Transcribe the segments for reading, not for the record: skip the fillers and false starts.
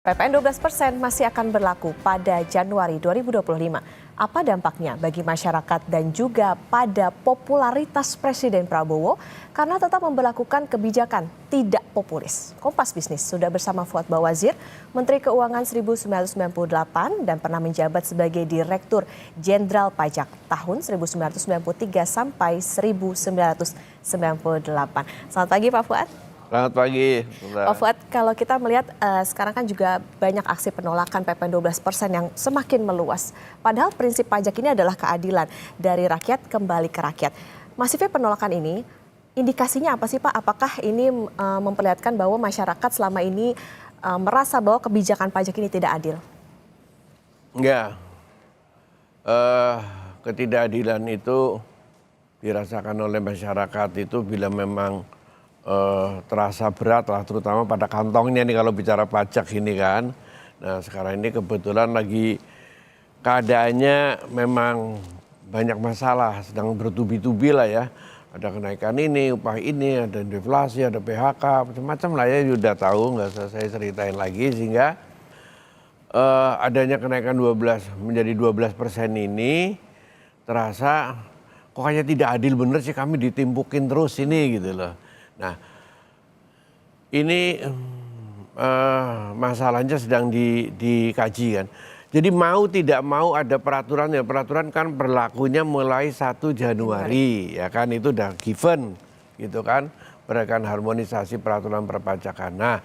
PPN 12% masih akan berlaku pada Januari 2025. Apa dampaknya bagi masyarakat dan juga pada popularitas Presiden Prabowo karena tetap memberlakukan kebijakan tidak populis? Kompas Bisnis sudah bersama Fuad Bawazir, Menteri Keuangan 1998 dan pernah menjabat sebagai Direktur Jenderal Pajak tahun 1993 sampai 1998. Selamat pagi Pak Fuad. Selamat pagi. Pak Fuad, kalau kita melihat sekarang kan juga banyak aksi penolakan PPN 12% yang semakin meluas. Padahal prinsip pajak ini adalah keadilan dari rakyat kembali ke rakyat. Masifnya penolakan ini, indikasinya apa sih Pak? Apakah ini memperlihatkan bahwa masyarakat selama ini merasa bahwa kebijakan pajak ini tidak adil? Enggak. Ketidakadilan itu dirasakan oleh masyarakat itu bila memang terasa berat lah, terutama pada kantongnya nih kalau bicara pajak ini kan. Nah sekarang ini kebetulan lagi keadaannya memang banyak masalah, sedang bertubi-tubi lah ya. Ada kenaikan ini, upah ini, ada deflasi, ada PHK, macam-macam lah ya, sudah tahu, nggak usah saya ceritain lagi. Sehingga adanya kenaikan 12 menjadi 12% ini terasa kok kayaknya tidak adil bener sih, kami ditimpukin terus ini gitu loh. Nah, ini masalahnya sedang dikaji kan. Jadi mau tidak mau ada peraturan, ya peraturan kan berlakunya mulai 1 Januari, ya kan itu udah given gitu kan. Berdasarkan harmonisasi peraturan perpajakan. Nah,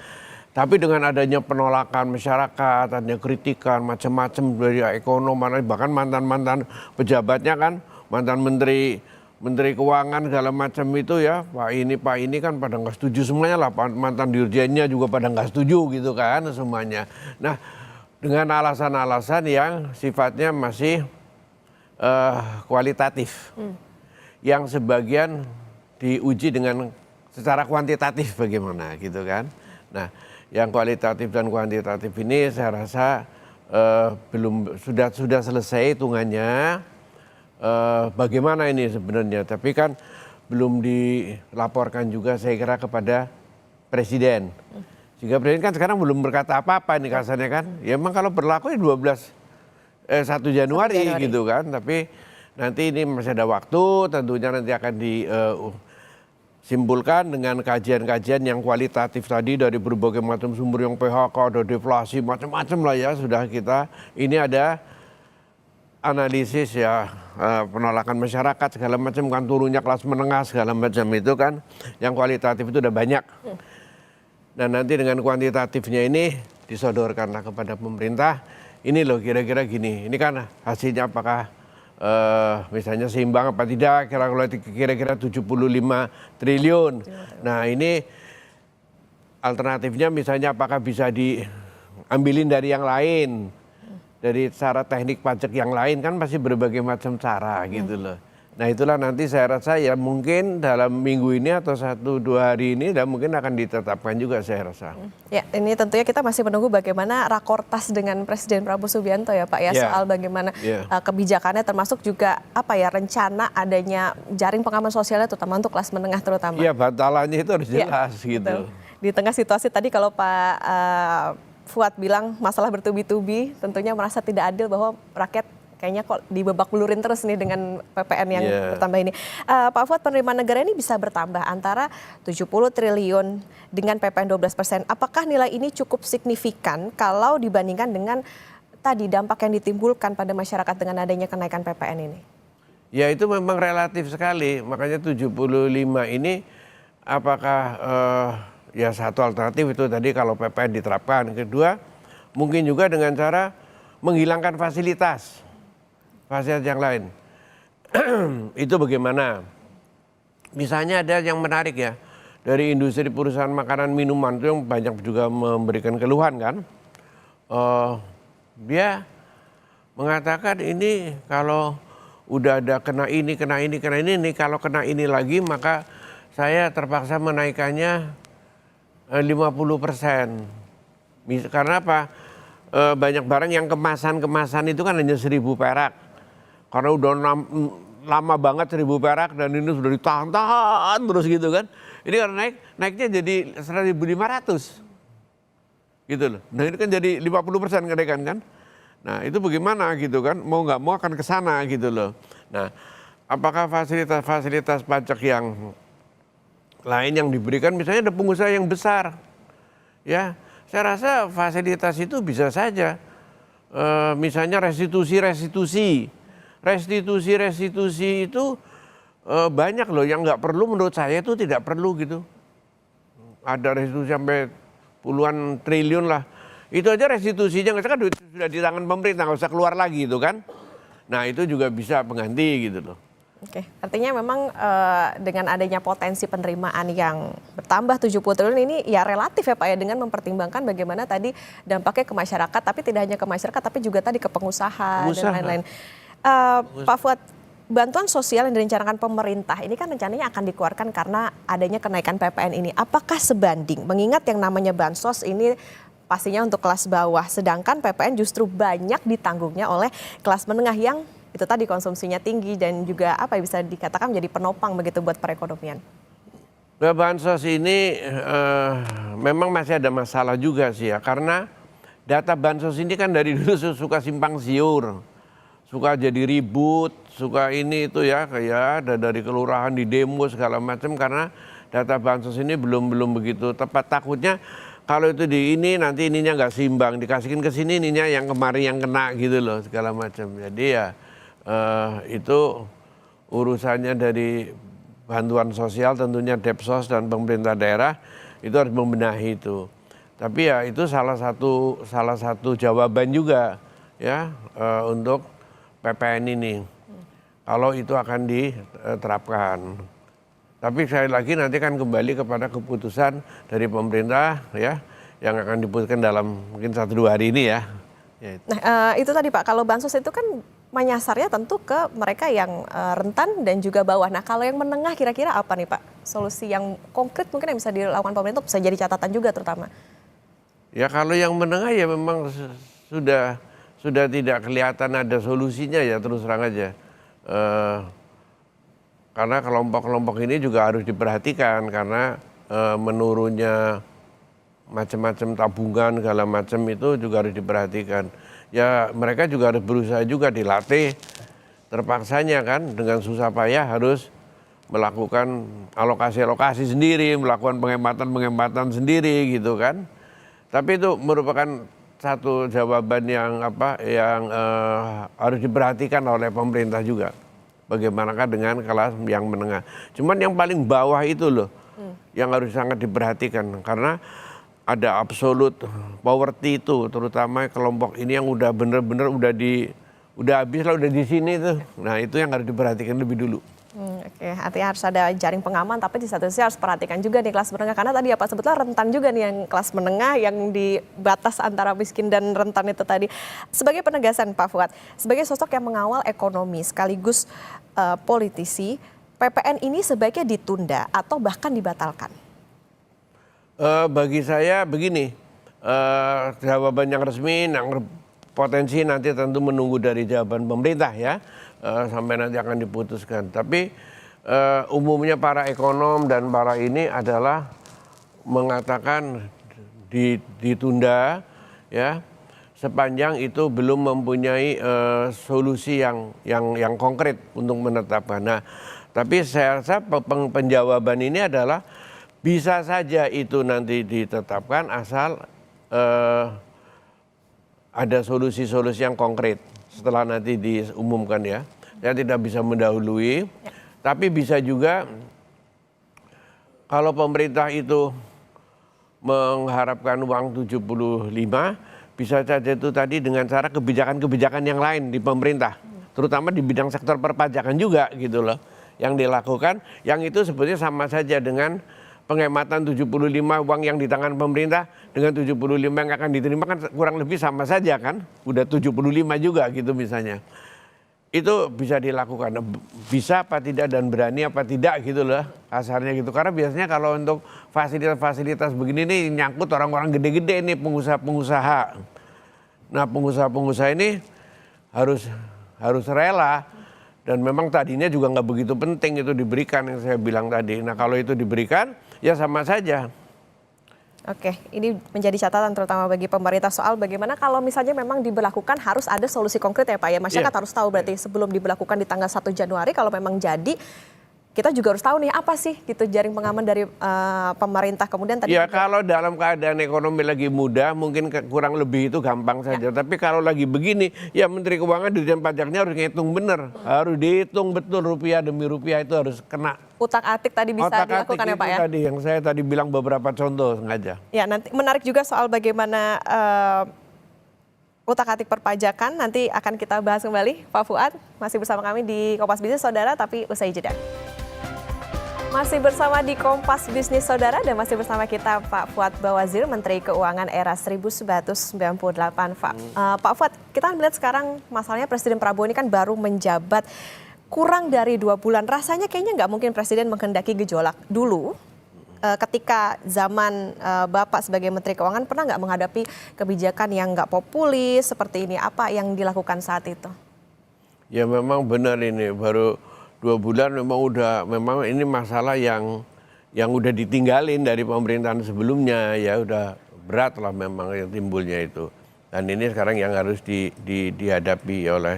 tapi dengan adanya penolakan masyarakat, adanya kritikan macam-macam dari ekonom, bahkan mantan-mantan pejabatnya kan, mantan Menteri Keuangan segala macam itu ya, Pak ini kan pada nggak setuju semuanya lah, mantan dirjennya juga pada nggak setuju gitu kan semuanya. Nah dengan alasan-alasan yang sifatnya masih kualitatif, yang sebagian diuji dengan secara kuantitatif bagaimana gitu kan. Nah yang kualitatif dan kuantitatif ini saya rasa belum sudah selesai hitungannya. Bagaimana ini sebenarnya, tapi kan belum dilaporkan juga saya kira kepada Presiden. Sehingga Presiden kan sekarang belum berkata apa-apa nih kasarnya kan. Ya emang kalau berlaku ya 1 Januari gitu kan. Tapi nanti ini masih ada waktu, tentunya nanti akan disimpulkan dengan kajian-kajian yang kualitatif tadi dari berbagai macam sumber, yang PHK, ada deflasi, macam-macam lah ya sudah kita. Ini ada analisis ya, penolakan masyarakat segala macam kan, turunnya kelas menengah segala macam itu kan, yang kualitatif itu udah banyak. Dan nanti dengan kuantitatifnya ini disodorkanlah kepada pemerintah, ini loh kira-kira gini, ini kan hasilnya apakah misalnya seimbang apa tidak, kira-kira 75 triliun. Nah ini alternatifnya misalnya apakah bisa diambilin dari yang lain, dari cara teknik pajak yang lain kan pasti berbagai macam cara gitu loh. Nah itulah nanti saya rasa ya mungkin dalam minggu ini atau 1-2 hari ini dan mungkin akan ditetapkan juga saya rasa. Ya ini tentunya kita masih menunggu bagaimana rakortas dengan Presiden Prabowo Subianto ya Pak ya, soal bagaimana kebijakannya, termasuk juga apa ya rencana adanya jaring pengaman sosialnya terutama untuk kelas menengah terutama. Iya bantalannya itu harus jelas gitu. Betul. Di tengah situasi tadi kalau Pak Fuad bilang masalah bertubi-tubi, tentunya merasa tidak adil bahwa rakyat kayaknya kok dibebak belurin terus nih dengan PPN yang bertambah ini. Pak Fuad, penerimaan negara ini bisa bertambah antara 70 triliun dengan PPN 12%. Apakah nilai ini cukup signifikan kalau dibandingkan dengan tadi dampak yang ditimbulkan pada masyarakat dengan adanya kenaikan PPN ini? Ya itu memang relatif sekali, makanya 75 ini apakah ya satu alternatif itu tadi kalau PPN diterapkan. Kedua, mungkin juga dengan cara menghilangkan fasilitas yang lain. Itu bagaimana? Misalnya ada yang menarik ya, dari industri perusahaan makanan minuman itu yang banyak juga memberikan keluhan kan. Dia mengatakan ini kalau udah ada kena ini, kalau kena ini lagi maka saya terpaksa menaikkannya 50%. Karena apa? Banyak barang yang kemasan itu kan hanya 1.000 perak. Karena udah lama banget 1.000 perak dan ini sudah ditahan terus gitu kan. Ini karena naiknya jadi 1.500. gitu loh. Nah ini kan jadi 50% kenaikan kan. Nah itu bagaimana gitu kan, mau nggak mau akan ke sana gitu loh. Nah apakah fasilitas-fasilitas pajak yang lain yang diberikan, misalnya ada pengusaha yang besar, ya saya rasa fasilitas itu bisa saja. Misalnya restitusi itu banyak loh yang nggak perlu, menurut saya itu tidak perlu gitu. Ada restitusi sampai puluhan triliun lah. Itu aja restitusinya kan duit sudah di tangan pemerintah, nggak usah keluar lagi itu kan. Nah itu juga bisa pengganti gitu loh. Oke, artinya memang dengan adanya potensi penerimaan yang bertambah 70 triliun ini ya relatif ya Pak ya, dengan mempertimbangkan bagaimana tadi dampaknya ke masyarakat, tapi tidak hanya ke masyarakat tapi juga tadi ke pengusaha. Dan lain-lain. Pak Fuad, bantuan sosial yang direncanakan pemerintah ini kan rencananya akan dikeluarkan karena adanya kenaikan PPN ini. Apakah sebanding? Mengingat yang namanya bansos ini pastinya untuk kelas bawah, sedangkan PPN justru banyak ditanggungnya oleh kelas menengah yang itu tadi konsumsinya tinggi dan juga apa ya, bisa dikatakan menjadi penopang begitu buat perekonomian. Bansos ini memang masih ada masalah juga sih ya, karena data bansos ini kan dari dulu suka simpang siur, suka jadi ribut, suka ini itu ya, kayak dari kelurahan di demo segala macam, karena data bansos ini belum begitu tepat. Takutnya kalau itu di ini nanti ininya nggak seimbang, dikasihin ke sini ininya yang kemarin yang kena gitu loh segala macam. Jadi ya itu urusannya dari bantuan sosial, tentunya Depsos dan pemerintah daerah itu harus membenahi itu. Tapi ya itu salah satu jawaban juga ya untuk PPN ini. Kalau itu akan diterapkan. Tapi sekali lagi nanti kan kembali kepada keputusan dari pemerintah ya, yang akan diputuskan dalam mungkin 1-2 hari ini ya. Nah itu tadi Pak, kalau bansos itu kan menyasarnya tentu ke mereka yang rentan dan juga bawah. Nah kalau yang menengah kira-kira apa nih Pak? Solusi yang konkret mungkin yang bisa dilakukan pemerintah bisa jadi catatan juga terutama. Ya kalau yang menengah ya memang sudah tidak kelihatan ada solusinya ya, terus terang aja. Karena kelompok-kelompok ini juga harus diperhatikan karena menurunnya macam-macam tabungan segala macam itu juga harus diperhatikan. Ya mereka juga harus berusaha juga, dilatih terpaksanya kan dengan susah payah harus melakukan alokasi sendiri, melakukan penghematan sendiri gitu kan. Tapi itu merupakan satu jawaban yang harus diperhatikan oleh pemerintah juga. Bagaimanakah dengan kelas yang menengah. Cuman yang paling bawah itu loh yang harus sangat diperhatikan, karena ada absolute poverty itu, terutama kelompok ini yang udah bener-bener udah habis lah, udah di sini tuh. Nah itu yang harus diperhatikan lebih dulu. Oke, artinya harus ada jaring pengaman, tapi di satu sisi harus perhatikan juga nih kelas menengah, karena tadi apa sebetulnya rentan juga nih yang kelas menengah yang di batas antara miskin dan rentan itu tadi. Sebagai penegasan Pak Fuad, sebagai sosok yang mengawal ekonomi sekaligus politisi, PPN ini sebaiknya ditunda atau bahkan dibatalkan? Bagi saya begini, jawaban yang resmi, yang potensi nanti tentu menunggu dari jawaban pemerintah ya. Sampai nanti akan diputuskan. Tapi umumnya para ekonom dan para ini adalah mengatakan ditunda ya, sepanjang itu belum mempunyai solusi yang konkret untuk menetapkan. Nah, tapi saya rasa penjawaban ini adalah bisa saja itu nanti ditetapkan asal ada solusi-solusi yang konkret setelah nanti diumumkan ya. Saya tidak bisa mendahului, tapi bisa juga kalau pemerintah itu mengharapkan uang 75, bisa saja itu tadi dengan cara kebijakan-kebijakan yang lain di pemerintah, terutama di bidang sektor perpajakan juga gitu loh, yang dilakukan, yang itu sebetulnya sama saja dengan penghematan 75 uang yang di tangan pemerintah dengan 75 yang akan diterima kan kurang lebih sama saja kan, udah 75 juga gitu misalnya. Itu bisa dilakukan, bisa apa tidak dan berani apa tidak gitu loh kasarnya gitu. Karena biasanya kalau untuk fasilitas-fasilitas begini nih nyangkut orang-orang gede-gede nih, pengusaha-pengusaha. Nah pengusaha-pengusaha ini harus rela, dan memang tadinya juga nggak begitu penting itu diberikan yang saya bilang tadi. Nah kalau itu diberikan ya sama saja. Oke, ini menjadi catatan terutama bagi pemerintah soal bagaimana kalau misalnya memang diberlakukan harus ada solusi konkret ya Pak ya. Masyarakat harus tahu berarti sebelum diberlakukan di tanggal 1 Januari kalau memang jadi kita juga harus tahu nih apa sih gitu jaring pengaman dari pemerintah. Kemudian tadi ya kalau dalam keadaan ekonomi lagi mudah mungkin kurang lebih itu gampang saja. Tapi kalau lagi begini ya Menteri Keuangan Dirjen Pajaknya harus ngitung bener. Harus dihitung betul rupiah demi rupiah itu harus kena. Utak-atik tadi bisa dilakukan ya Pak ya? Tadi yang saya tadi bilang beberapa contoh sengaja. Ya nanti menarik juga soal bagaimana utak-atik perpajakan nanti akan kita bahas kembali. Pak Fuad masih bersama kami di Kompas Bisnis Saudara tapi usai jeda. Masih bersama di Kompas Bisnis Saudara dan masih bersama kita Pak Fuad Bawazir, Menteri Keuangan era 1998. Pak Fuad, kita melihat sekarang masalahnya Presiden Prabowo ini kan baru menjabat kurang dari 2 bulan. Rasanya kayaknya nggak mungkin Presiden menghendaki gejolak dulu. Ketika zaman Bapak sebagai Menteri Keuangan pernah nggak menghadapi kebijakan yang nggak populis seperti ini? Apa yang dilakukan saat itu? Ya memang benar ini baru 2 bulan memang ini masalah yang udah ditinggalin dari pemerintahan sebelumnya ya udah berat lah memang yang timbulnya itu. Dan ini sekarang yang harus dihadapi oleh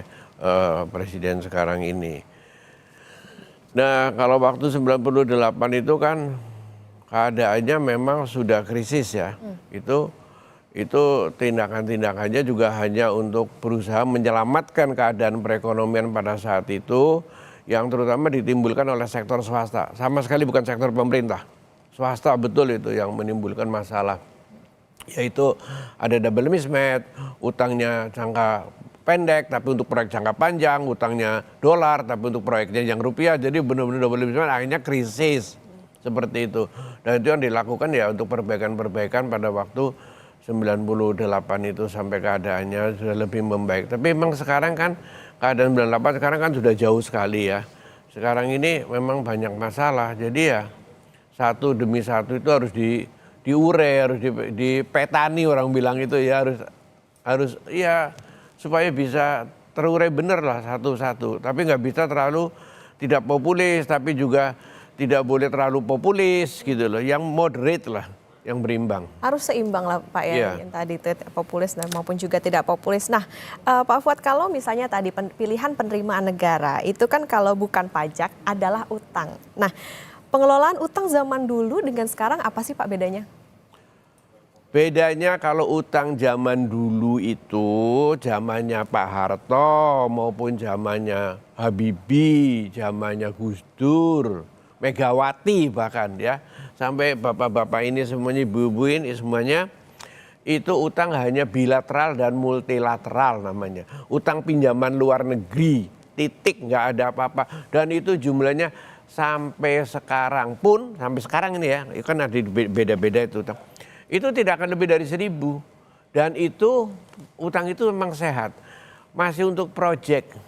Presiden sekarang ini. Nah kalau waktu 98 itu kan keadaannya memang sudah krisis ya. Itu tindakan-tindakannya juga hanya untuk berusaha menyelamatkan keadaan perekonomian pada saat itu yang terutama ditimbulkan oleh sektor swasta. Sama sekali bukan sektor pemerintah. Swasta betul itu yang menimbulkan masalah. Yaitu ada double mismatch, utangnya jangka pendek tapi untuk proyek jangka panjang, utangnya dolar tapi untuk proyeknya yang rupiah. Jadi benar-benar double mismatch akhirnya krisis. Seperti itu. Dan itu yang dilakukan ya untuk perbaikan-perbaikan pada waktu 98 itu sampai keadaannya sudah lebih membaik. Tapi memang sekarang kan keadaan 98 sekarang kan sudah jauh sekali ya. Sekarang ini memang banyak masalah. Jadi ya satu demi satu itu harus diure, harus dipetani orang bilang itu ya harus ya supaya bisa terurai benar lah satu-satu. Tapi nggak bisa terlalu tidak populis tapi juga tidak boleh terlalu populis gitu loh. Yang moderate lah. Yang berimbang. Harus seimbang lah Pak ya, yang tadi itu populis dan maupun juga tidak populis. Nah Pak Fuad kalau misalnya tadi pilihan penerimaan negara itu kan kalau bukan pajak adalah utang. Nah pengelolaan utang zaman dulu dengan sekarang apa sih Pak bedanya? Bedanya kalau utang zaman dulu itu zamannya Pak Harto maupun zamannya Habibie, zamannya Gus Dur, Megawati bahkan ya. Sampai bapak-bapak ini semuanya, ibu-ibu ini semuanya, itu utang hanya bilateral dan multilateral namanya. Utang pinjaman luar negeri, titik nggak ada apa-apa. Dan itu jumlahnya sampai sekarang pun, sampai sekarang ini ya, kan ada beda-beda itu utang. Itu tidak akan lebih dari 1.000. Dan itu, utang itu memang sehat. Masih untuk proyek.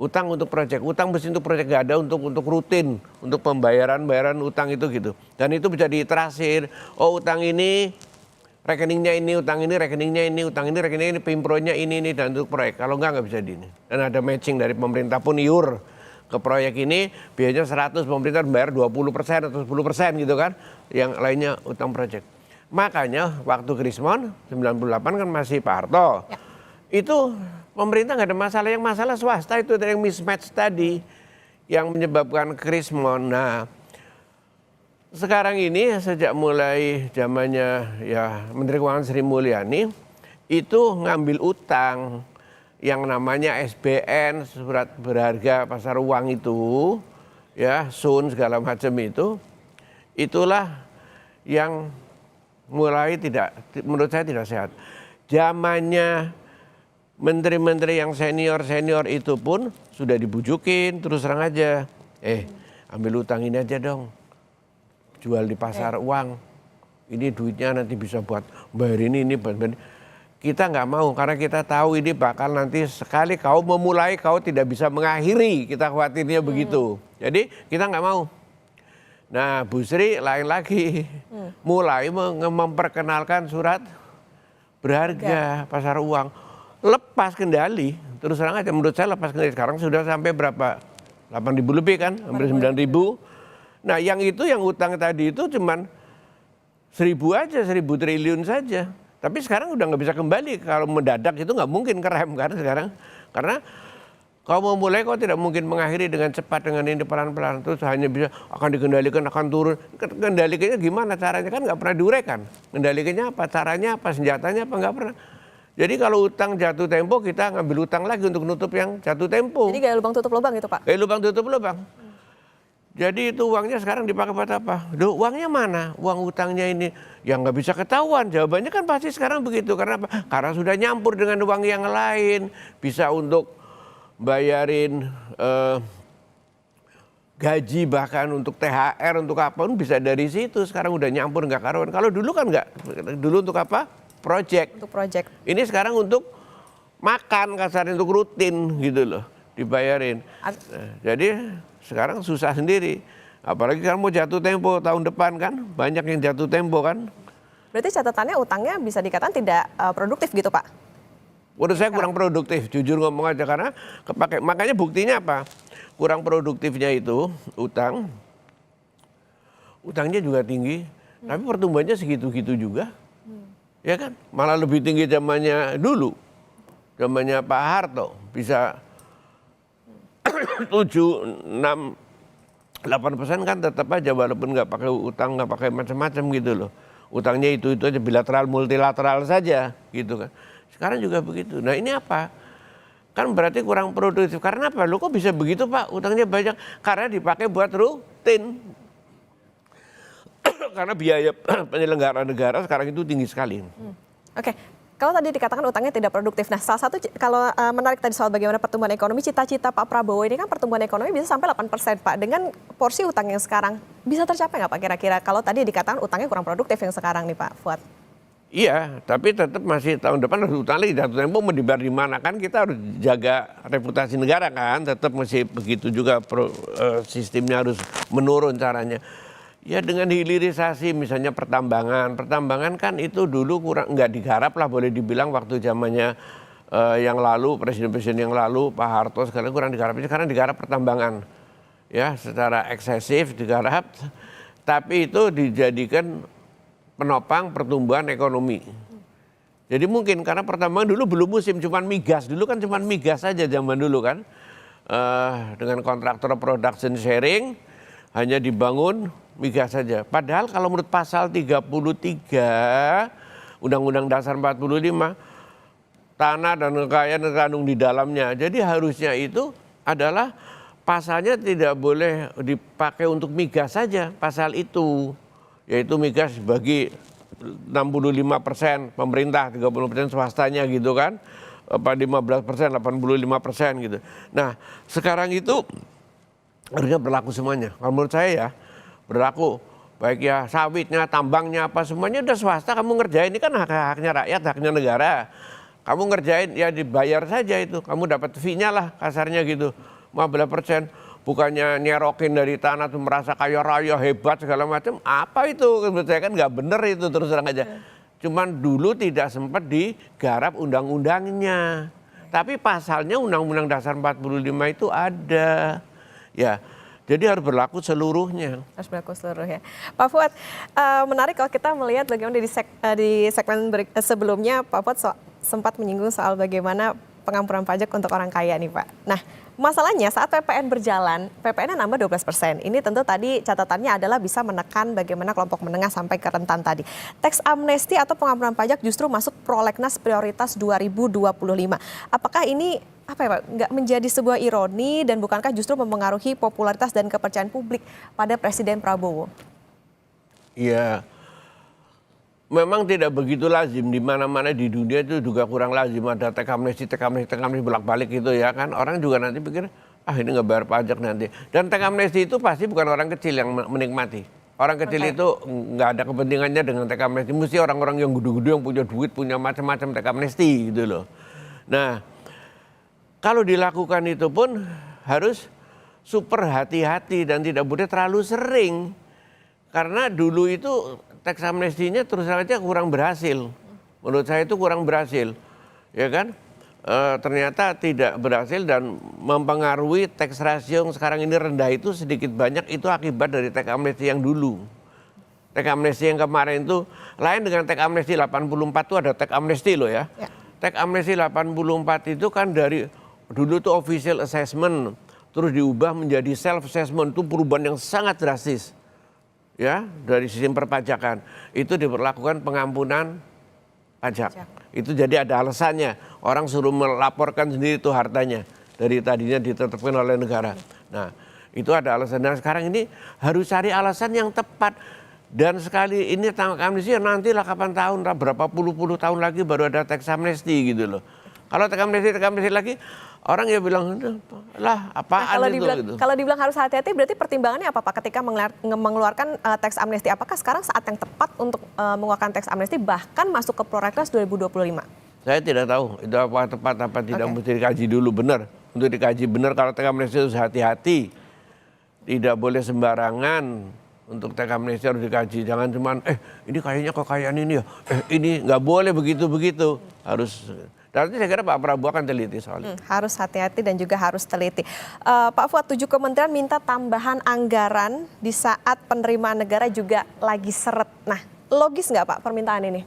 Utang untuk proyek, utang mesti untuk proyek, gak ada untuk rutin, untuk pembayaran utang itu gitu. Dan itu bisa diiterasir, oh utang ini rekeningnya ini, utang ini rekeningnya ini, utang ini rekeningnya ini, pimpronya ini dan untuk proyek. Kalau nggak bisa di ini. Dan ada matching dari pemerintah pun iur ke proyek ini, biayanya 100, pemerintah bayar 20% atau 10% gitu kan. Yang lainnya utang proyek. Makanya waktu Krismon 98 kan masih Pak Harto. Ya. Itu pemerintah nggak ada masalah, yang masalah swasta itu yang mismatch tadi yang menyebabkan krismon. Nah sekarang ini sejak mulai zamannya ya Menteri Keuangan Sri Mulyani itu ngambil utang yang namanya SBN, surat berharga pasar uang itu ya, SUN segala macam itu, itulah yang mulai menurut saya tidak sehat. Zamannya menteri-menteri yang senior itu pun sudah dibujukin terus terang aja. Ambil utang ini aja dong. Jual di pasar uang. Ini duitnya nanti bisa buat bayar ini. Kita nggak mau karena kita tahu ini bakal nanti sekali kau memulai kau tidak bisa mengakhiri. Kita khawatirnya begitu. Jadi kita nggak mau. Nah Bu Sri lain lagi. Mulai memperkenalkan surat berharga pasar uang. Lepas kendali, terus terang aja menurut saya lepas kendali. Sekarang sudah sampai berapa? 8.000 lebih kan, hampir 9.000. Nah yang itu yang utang tadi itu cuman 1.000 triliun saja. Tapi sekarang udah nggak bisa kembali. Kalau mendadak itu nggak mungkin kerem kan sekarang. Karena kalau mau mulai kok tidak mungkin mengakhiri dengan cepat, dengan ini pelan-pelan. Terus hanya bisa akan dikendalikan, akan turun. Kendalikannya gimana caranya kan nggak pernah diuraikan. Kendalikannya apa, caranya apa, senjatanya apa, nggak pernah. Jadi kalau utang jatuh tempo kita ngambil utang lagi untuk nutup yang jatuh tempo. Jadi kayak lubang tutup lubang gitu Pak? Kayak lubang tutup lubang. Jadi itu uangnya sekarang dipakai buat apa? Duh, uangnya mana? Uang utangnya ini yang nggak bisa ketahuan. Jawabannya kan pasti sekarang begitu. Karena apa? Karena sudah nyampur dengan uang yang lain. Bisa untuk bayarin gaji, bahkan untuk THR, untuk apapun bisa dari situ. Sekarang udah nyampur nggak karuan. Kalau dulu kan nggak. Dulu untuk apa? Project. Untuk project. Ini sekarang untuk makan, kasarnya untuk rutin gitu loh, dibayarin. Nah, jadi sekarang susah sendiri. Apalagi kan mau jatuh tempo tahun depan kan, banyak yang jatuh tempo kan. Berarti catatannya utangnya bisa dikatakan tidak produktif gitu Pak? Menurut saya kurang produktif, jujur ngomong aja, karena kepake. Makanya buktinya apa? Kurang produktifnya itu utangnya juga tinggi, tapi pertumbuhannya segitu-gitu juga. Ya kan, malah lebih tinggi zamannya dulu, zamannya Pak Harto, bisa 7, 6, 8% kan tetap aja, walaupun nggak pakai utang, nggak pakai macam-macam gitu loh. Utangnya itu aja, bilateral, multilateral saja gitu kan. Sekarang juga begitu. Nah ini apa? Kan berarti kurang produktif. Karena apa? Lo kok bisa begitu Pak? Utangnya banyak. Karena dipakai buat rutin. Karena biaya penyelenggaraan negara sekarang itu tinggi sekali. Oke. Kalau tadi dikatakan utangnya tidak produktif. Nah, salah satu kalau menarik tadi soal bagaimana pertumbuhan ekonomi, cita-cita Pak Prabowo ini kan pertumbuhan ekonomi bisa sampai 8% Pak. Dengan porsi utang yang sekarang, bisa tercapai nggak Pak kira-kira? Kalau tadi dikatakan utangnya kurang produktif yang sekarang nih Pak Fuad. Iya, tapi tetap masih tahun depan harus utang lagi. Jatuh tempo mau dibayar di mana kan, kita harus jaga reputasi negara kan. Tetap masih begitu juga, sistemnya harus menurun caranya. Ya dengan hilirisasi misalnya pertambangan kan itu dulu kurang nggak digarap lah, boleh dibilang waktu zamannya yang lalu, presiden-presiden yang lalu, Pak Harto, sekarang kurang digarap. Sekarang digarap pertambangan ya secara eksesif digarap, tapi itu dijadikan penopang pertumbuhan ekonomi. Jadi mungkin karena pertambangan dulu belum musim, cuman migas, dulu kan cuman migas saja zaman dulu kan, dengan kontraktor production sharing hanya dibangun migas saja. Padahal kalau menurut pasal 33 Undang-Undang Dasar 45, tanah dan kekayaan terkandung di dalamnya. Jadi harusnya itu adalah pasalnya tidak boleh dipakai untuk migas saja, pasal itu. Yaitu migas bagi 65% pemerintah, 30% swastanya gitu kan. Apa 15%, 85% gitu. Nah, sekarang itu harusnya berlaku semuanya. Kalau menurut saya ya, berlaku baik ya sawitnya, tambangnya, apa semuanya udah swasta, kamu ngerjain, ini kan haknya rakyat, haknya negara. Kamu ngerjain ya dibayar saja itu, kamu dapat fee-nya lah kasarnya gitu, 15%. Bukannya nyerokin dari tanah tuh merasa kaya raya hebat segala macam, apa itu? Menurut saya kan nggak bener itu, terus terang aja. Cuman dulu tidak sempat digarap undang-undangnya, tapi pasalnya Undang-Undang Dasar 45 itu ada, ya. Jadi harus berlaku seluruhnya. Harus berlaku seluruhnya. Pak Fuad, menarik kalau kita melihat bagaimana di segmen sebelumnya Pak Fuad sempat menyinggung soal bagaimana pengampunan pajak untuk orang kaya nih Pak. Nah, masalahnya saat PPN berjalan, PPN-nya nambah 12%. Ini tentu tadi catatannya adalah bisa menekan bagaimana kelompok menengah sampai ke rentan tadi. Teks amnesti atau pengampunan pajak justru masuk prolegnas prioritas 2025. Apakah ini apa ya Pak, nggak menjadi sebuah ironi dan bukankah justru mempengaruhi popularitas dan kepercayaan publik pada Presiden Prabowo? Iya, memang tidak begitu lazim, di mana-mana di dunia itu juga kurang lazim ada teks amnesti bolak-balik gitu ya kan. Orang juga nanti pikir, ini nggak bayar pajak nanti. Dan teks amnesti itu pasti bukan orang kecil yang menikmati. Orang kecil itu nggak ada kepentingannya dengan teks amnesti. Mesti orang-orang yang gede-gede yang punya duit, punya macam-macam teks amnesti gitu loh. Nah, kalau dilakukan itu pun harus super hati-hati dan tidak boleh terlalu sering. Karena dulu itu teks amnestinya terus saja kurang berhasil. Menurut saya itu kurang berhasil. Ya kan? Ternyata tidak berhasil dan mempengaruhi teks rasio yang sekarang ini rendah itu sedikit banyak itu akibat dari teks amnesti yang dulu. Teks amnesti yang kemarin itu lain dengan teks amnesti 84 itu ada teks amnesti loh ya. Teks amnesti 84 itu kan dari dulu tuh official assessment terus diubah menjadi self assessment, itu perubahan yang sangat drastis. Ya, dari sistem perpajakan itu diberlakukan pengampunan pajak. Itu jadi ada alasannya. Orang suruh melaporkan sendiri itu hartanya dari tadinya ditetapkan oleh negara. Nah, itu ada alasan. Dan sekarang ini harus cari alasan yang tepat. Dan sekali ini tanggal amnesti ya nantilah kapan tahun, berapa puluh tahun lagi baru ada teks amnesti gitu loh. Kalau teks amnesti lagi, orang ya bilang, lah apaan itu? Kalau dibilang harus hati-hati, berarti pertimbangannya apa Pak ketika mengeluarkan teks amnesti? Apakah sekarang saat yang tepat untuk mengeluarkan teks amnesti bahkan masuk ke Prolegnas 2025? Saya tidak tahu itu apa tepat apa tidak, mesti dikaji dulu benar. Untuk dikaji benar kalau teks amnesti harus hati-hati. Tidak boleh sembarangan. Untuk teks amnesti harus dikaji, jangan cuman ini kayaknya kekayaan ini ya, ini nggak boleh begitu harus. Nanti saya kira Pak Prabowo akan teliti soal itu. Harus hati-hati dan juga harus teliti. Pak Fuad, 7 kementerian minta tambahan anggaran di saat penerimaan negara juga lagi seret. Nah, logis nggak Pak permintaan ini?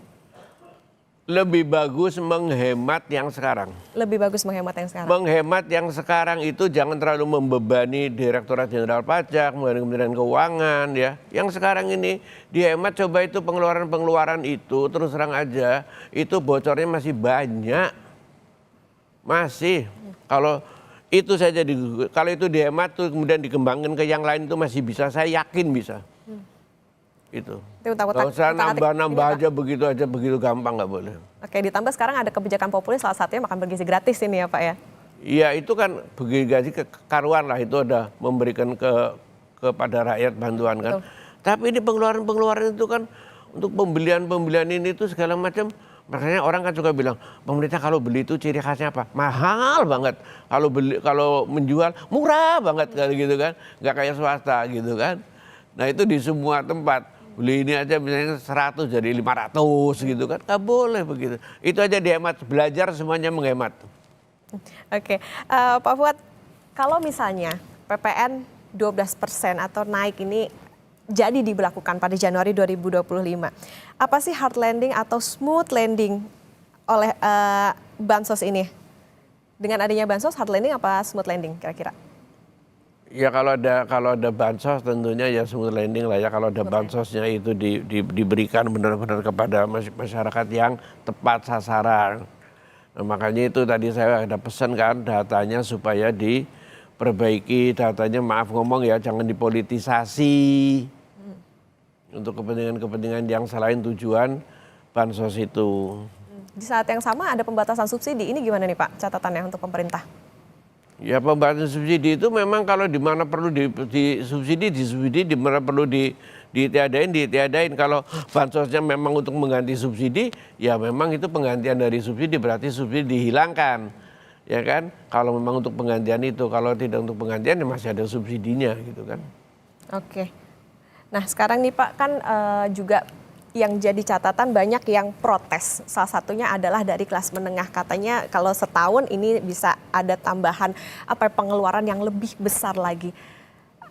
Lebih bagus menghemat yang sekarang. Lebih bagus menghemat yang sekarang. Menghemat yang sekarang itu jangan terlalu membebani Direktorat Jenderal Pajak, Kementerian Keuangan ya. Yang sekarang ini dihemat, coba itu pengeluaran itu terus terang aja itu bocornya masih banyak. Masih. Kalau itu saja kalau itu dihemat tuh kemudian dikembangkan ke yang lain itu masih bisa, saya yakin bisa. Itu. Nggak usah nambah aja begitu gampang, nggak boleh. Oke, ditambah sekarang ada kebijakan populis, salah satunya makan bergizi gratis ini ya Pak ya? Iya, itu kan bergizi kekaruan lah, itu ada memberikan kepada rakyat bantuan kan. Betul. Tapi ini pengeluaran itu kan untuk pembelian ini itu segala macam. Makanya orang kan suka bilang, pemerintah kalau beli itu ciri khasnya apa? Mahal banget. Kalau menjual murah banget kali gitu kan. Nggak kayak swasta gitu kan. Nah itu di semua tempat. Beli ini aja misalnya 100 jadi 500 gitu kan. Nggak boleh begitu. Itu aja dihemat. Belajar semuanya menghemat. Oke. Pak Fuad, kalau misalnya PPN 12% atau naik ini jadi diberlakukan pada Januari 2025. Apa sih hard landing atau smooth landing oleh bansos ini? Dengan adanya bansos, hard landing apa smooth landing kira-kira? Ya kalau ada bansos tentunya ya smooth landing lah ya. Kalau ada bansosnya itu diberikan benar-benar kepada masyarakat yang tepat sasaran. Nah, makanya itu tadi saya ada pesan kan datanya supaya diperbaiki datanya, maaf ngomong ya, jangan dipolitisasi untuk kepentingan yang selain tujuan bansos itu. Di saat yang sama ada pembatasan subsidi, ini gimana nih Pak catatannya untuk pemerintah? Ya pembatasan subsidi itu memang kalau di mana perlu disubsidi, di mana perlu ditiadain. Kalau bansosnya memang untuk mengganti subsidi, ya memang itu penggantian dari subsidi, berarti subsidi dihilangkan. Ya kan? Kalau memang untuk penggantian itu, kalau tidak untuk penggantian ya masih ada subsidinya gitu kan. Oke. Nah sekarang nih Pak kan juga yang jadi catatan banyak yang protes. Salah satunya adalah dari kelas menengah, katanya kalau setahun ini bisa ada tambahan pengeluaran yang lebih besar lagi.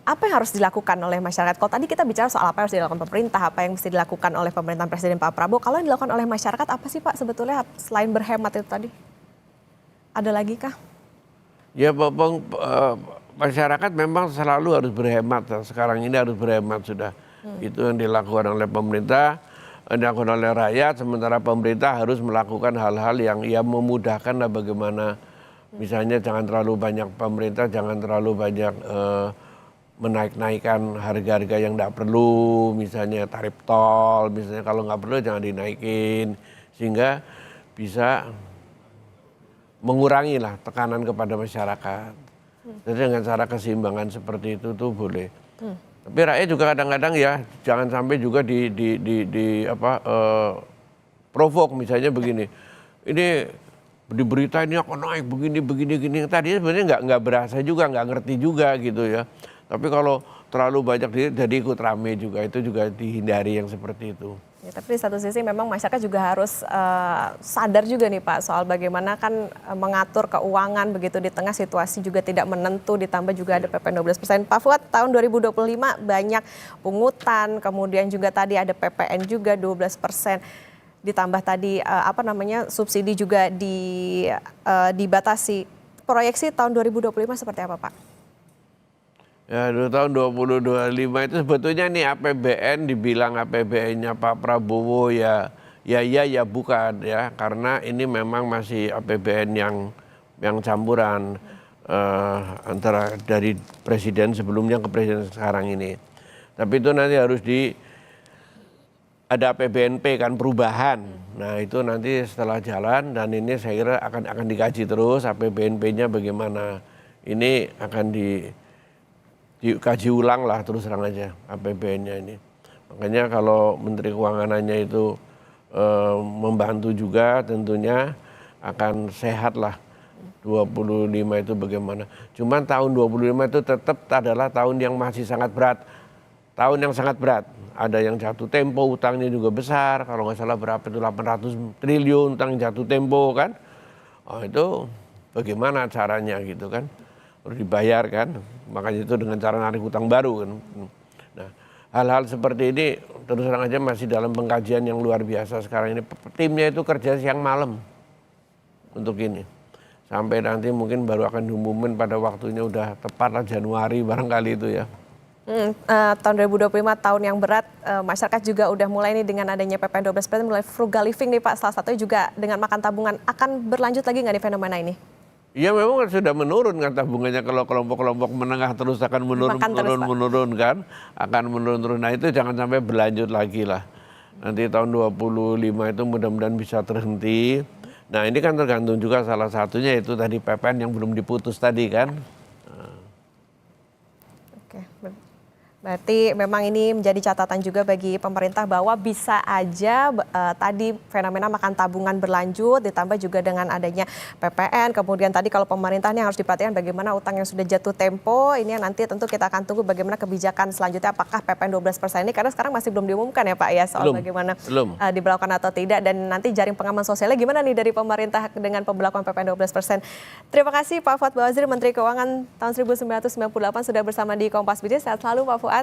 Apa yang harus dilakukan oleh masyarakat? Kalau tadi kita bicara soal apa yang harus dilakukan pemerintah, apa yang mesti dilakukan oleh pemerintahan Presiden Pak Prabowo. Kalau yang dilakukan oleh masyarakat apa sih Pak sebetulnya selain berhemat itu tadi? Ada lagi kah? Ya masyarakat memang selalu harus berhemat. Sekarang ini harus berhemat sudah. Itu yang dilakukan oleh pemerintah, dilakukan oleh rakyat, sementara pemerintah harus melakukan hal-hal yang memudahkan lah bagaimana. Misalnya jangan terlalu banyak pemerintah, jangan terlalu banyak menaik-naikkan harga-harga yang tidak perlu, misalnya tarif tol, misalnya kalau nggak perlu jangan dinaikin, sehingga bisa mengurangi lah tekanan kepada masyarakat. Jadi dengan cara keseimbangan seperti itu tuh boleh. Tapi rakyat juga kadang-kadang ya jangan sampai juga provok, misalnya begini. Ini di berita ini akan naik begini. Tadinya sebenarnya nggak berasa juga, nggak ngerti juga gitu ya. Tapi kalau terlalu banyak jadi ikut rame juga, itu juga dihindari yang seperti itu. Ya, tapi di satu sisi memang masyarakat juga harus sadar juga nih Pak soal bagaimana kan mengatur keuangan begitu di tengah situasi juga tidak menentu, ditambah juga ada PPN 12%. Pak Fuad, tahun 2025 banyak pungutan, kemudian juga tadi ada PPN juga 12%, ditambah tadi subsidi juga dibatasi. Proyeksi tahun 2025 seperti apa Pak? Ya, tahun 2025 itu sebetulnya nih APBN dibilang APBN-nya Pak Prabowo ya bukan ya, karena ini memang masih APBN yang campuran antara dari presiden sebelumnya ke presiden sekarang ini. Tapi itu nanti harus ada APBNP kan, perubahan. Nah itu nanti setelah jalan, dan ini saya kira akan dikaji terus APBNP-nya bagaimana. Ini akan dikaji ulang lah terus terang aja APBN-nya ini. Makanya kalau Menteri Keuangannya itu membantu juga, tentunya akan sehat lah 25 itu bagaimana. Cuman tahun 25 itu tetap adalah tahun yang masih sangat berat. Tahun yang sangat berat. Ada yang jatuh tempo, utangnya juga besar. Kalau nggak salah berapa itu 800 triliun utang jatuh tempo kan. Oh, itu bagaimana caranya gitu kan. Harus dibayar kan, makanya itu dengan cara narik hutang baru kan. Nah, hal-hal seperti ini terus terang aja masih dalam pengkajian yang luar biasa sekarang ini. Timnya itu kerja siang malam untuk ini. Sampai nanti mungkin baru akan diumumin pada waktunya udah tepat lah Januari barangkali itu ya. Tahun 2025 tahun yang berat, masyarakat juga udah mulai nih dengan adanya PPN 12% mulai frugal living nih Pak, salah satunya juga dengan makan tabungan. Akan berlanjut lagi nggak nih fenomena ini? Ya memang sudah menurun kan tabungannya, kalau kelompok-kelompok menengah terus akan menurun kan, akan menurun terus. Nah itu jangan sampai berlanjut lagi lah. Nanti tahun 25 itu mudah-mudahan bisa terhenti. Nah ini kan tergantung juga salah satunya itu tadi PPN yang belum diputus tadi kan. Oke, berarti memang ini menjadi catatan juga bagi pemerintah bahwa bisa aja tadi fenomena makan tabungan berlanjut, ditambah juga dengan adanya PPN. Kemudian tadi kalau pemerintahnya harus diperhatikan bagaimana utang yang sudah jatuh tempo. Ini yang nanti tentu kita akan tunggu bagaimana kebijakan selanjutnya, apakah PPN 12% ini, karena sekarang masih belum diumumkan ya Pak ya soal bagaimana diberlakukan atau tidak. Dan nanti jaring pengaman sosialnya gimana nih dari pemerintah dengan pemberlakuan PPN 12%. Terima kasih Pak Fuad Bawazir, Menteri Keuangan tahun 1998 sudah bersama di Kompas Bisnis. Sehat selalu Pak Fuad.